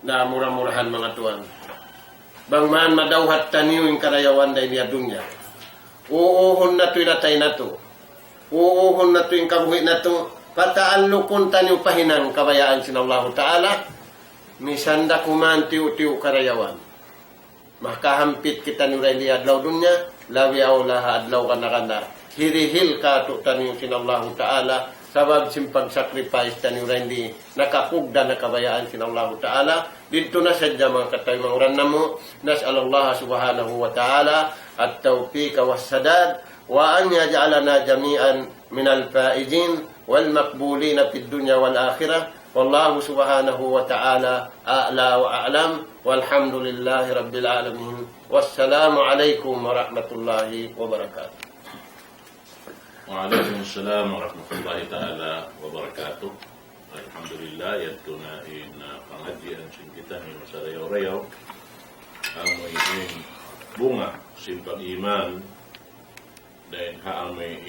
Na murah-murahan mga tuan. bangman madawhat taniyo yung karayawan day niya dunya. Uuhon na to natay na to. Uuhon na to yung kabuhi na to. Pataalukon taniyo pahinang kabayaan sin Allah Ta'ala. Misanda kuman tiyo-tiyo karayawan. Makahampit kita niyo rin adlaw dunya. Labi awlaha adlaw kana hirihil ka to taniyo sin Allah Ta'ala. Sabab simpag sacrifice taniyo rin di nakakugda na kabayaan sin Allah Ta'ala. Dito na sadya mga kataymanguran na mo. Nas'alallah subhanahu wa ta'ala at-tawfiq was-sadad wa an yaj'alana jami'an minal faizin wal maqbulin fid dunya wal akhirah. Wallahu subhanahu wa ta'ala a'la wa a'lam walhamdulillahi rabbil alamin. Wassalamu alaikum warahmatullahi wabarakatuh. Waalaikumsalam warahmatullahi ta'ala wabarakatuh. Alhamdulillah, yato na pangadyan sin kita ni masarayaw-rayaw ang may bunga sin pag-iman dahil ang may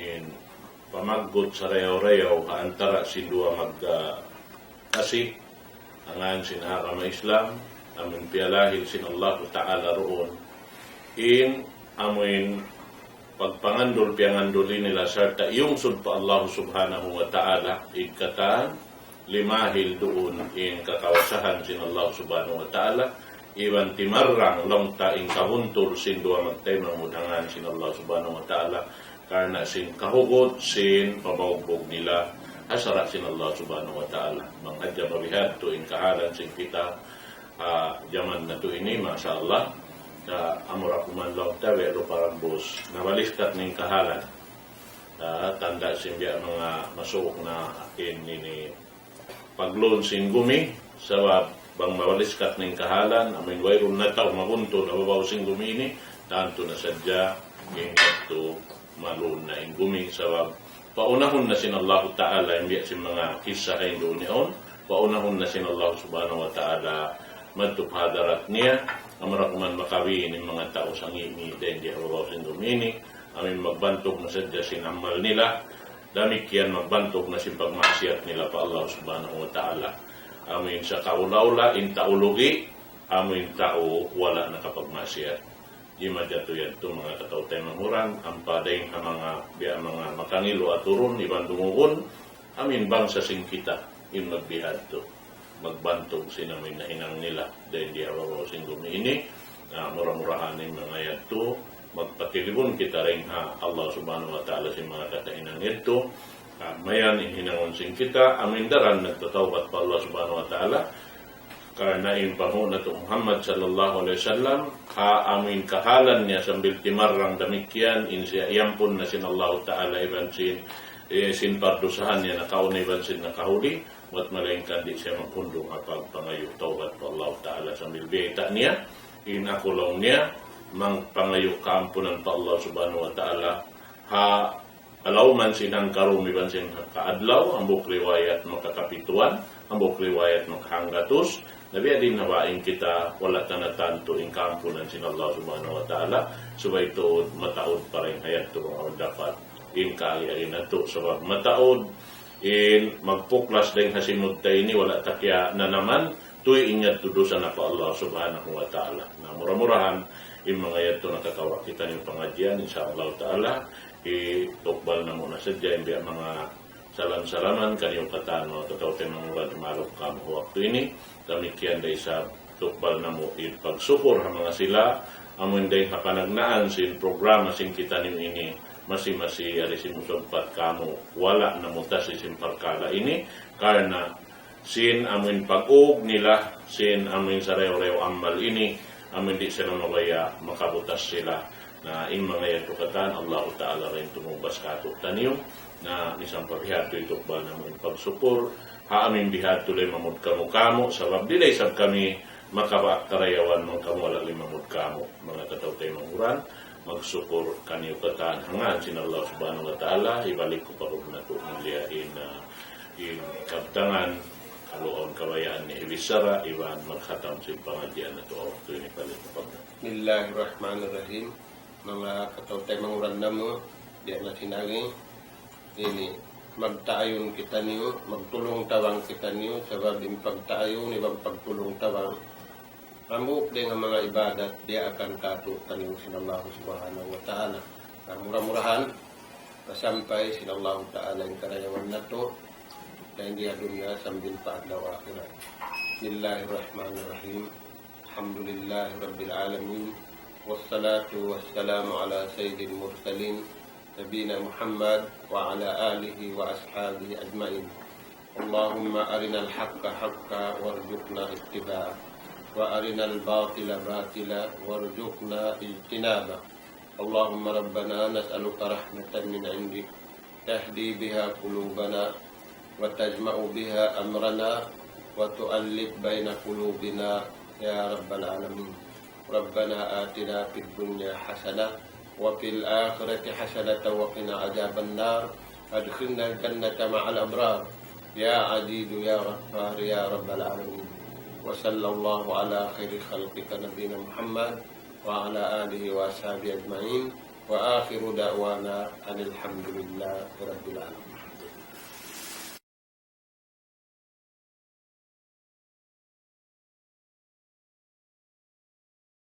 pamaggot sa rayaw-rayaw haantara sin dua kasi angan sin hakama Islam amin pialahil sin Allah Ta'ala roon amin pagpangandol piangandoli nila sarta yung sudpa Allah Subhanahu wa Ta'ala ikatan limahil doon kakawasahan sin Allah Subhanahu wa Ta'ala iwan timarrang long taing kahuntur sin dua magtay mamudangan sin Allah Subhanahu wa Ta'ala karena sin kahugot sin pamaugbog nila hasara sin Allah Subhanahu wa Ta'ala mangadya mabihad to kahalan sin kita zaman na to ini Masya Allah na amurakuman long tawe lo parang bos nawaliskat ning kahalan tanda sin biya mga masuok na ini paglon sin gumi sabab bang mawaliskat ning kahalan amin wayron na tao magunto na babaw sin gumi ini tanto na sadya ing to malun na ing gumi sabab paunahon na sin Allah Ta'ala imbiya sin mga kisah ay doon niyon paunahon na sin Allah Subhanahu wa Ta'ala madtuphadarat niya amarakuman makawi ng mga tao sang ini din di babaw sin gumi ini amin magbantog na sadya sin amal nila damikian magbantog na si pagmaksiyat nila pa Allah Subhanahu wa Ta'ala. Amin sa kaulaula, intaulugi, amin tao wala nakapagmaksiyat. Di madyato yan ito mga katautay manguran, ang paday ang mga makangilo at turun, ibang dungugon, amin bangsa sing kita, yung magbihad to. Magbantog sinamin na hinang nila, dahil di awaw sing gumini, mura-murahan ng mga yato, magpatilibon kita rin Allah Subhanahu wa Ta'ala si mga katainan ito mayan hinangon sing kita amin daran nagtatawbat pa Allah Subhanahu wa Ta'ala karena impamo na to Muhammad sallallahu alaihi wasallam amin kahalan niya sambil timarrang damikyan siya yampun na sin Allah Ta'ala iban sin pardusahan niya nakaunay iban sin nakahuli wat malaingkan di siya magpundong apag pangayo tawbat pa Allah Ta'ala sambil beta niya inakulong niya mang pangayo kaampunan pa Allah Subhanahu wa Ta'ala alaw man sinang karumiban sin kaadlaw ang buk riwayat makakapituan ang buk riwayat makahanggatos nabiya din nawain kita wala tanatanto in kaampunan sin Allah Subhanahu wa Ta'ala subay tuod mataod pa rin hayat to ang dapat in kaali-ali na to sabab mataod in magpuklas din hasimod tayo ni wala takya na naman tuy inyat tudusan na pa Allah Subhanahu wa Ta'ala na mura-murahan yung mga yato nakakawa kita ng pangadyan insyaAllah Ta'ala itokbal na muna sadya yung mga salam-salaman kaniyong kataan mga katautay mga ulan umarok ka mo waktu ini kamikyan day sa tokbal na mo ipagsupor ang mga sila amun day kapanagnaan sin programa sin kita niyo ini masi-masi ari simusumpat kamo wala na mutas sin parkala ini karena sin amin pag-ug nila sin amin sarew-rew amal ini amin di sila mabaya makabutas sila na in mga yatukatan Allah Ta'ala rin tumubas katuktan niyo na isang paghihato itukbal na mga pagsupor amin bihat tuloy mamud kamo sabab dilay sab kami makabakarayawan mga kamo wala limamud kamo mga katautay manguran magsupor kanyo katan hangan sin Allah Subhanahu wa Ta'ala ibalik ko pa na ito maliyain in kaptangan Aloon kabayaan ni Ibisara, Iwan magkhatam sa pangadyan na ito. Ito yung ipalit na pagkat. Bismillahirrahmanirrahim. Mga katautay manguran na mo, diyan na sinagi, ini magtaayon kita niyo, magtulong tawang kita niyo, sabab yung pagtaayon, ibang pagtulong tawang, Amuk din ang mga ibadat, di akan kato kaning sinallahu subhanahu wa ta'ala. Murah-murahan, kasampay sinallahu ta'ala yung karayawan na to, na hindi adun nga sambil paadlaw akhirat. Bismillahirrahmanirrahim. Alhamdulillahi Rabbil Alamin. Wassalatu wassalamu ala sayyidil mursalin. Nabina Muhammad wa ala alihi wa ashabihi ajmain. Allahumma arinal haqqa haqqa warzuqna ittiba'ah. وأرنا الباطل باطلا وارزقنا اجتنابه اللهم ربنا نسألك رحمة من عندك تهدي بها قلوبنا وتجمع بها أمرنا وتؤلف بين قلوبنا يا رب العالمين ربنا آتنا في الدنيا حسنة وفي الآخرة حسنة وقنا عذاب النار أدخلنا الجنة مع الأبرار يا عزيز يا غفار يا رب العالمين وصلى الله على خير خلقك نبينا محمد وعلى آله وأصحابه أجمعين وآخر دعوانا أن الحمد لله رب العالمين.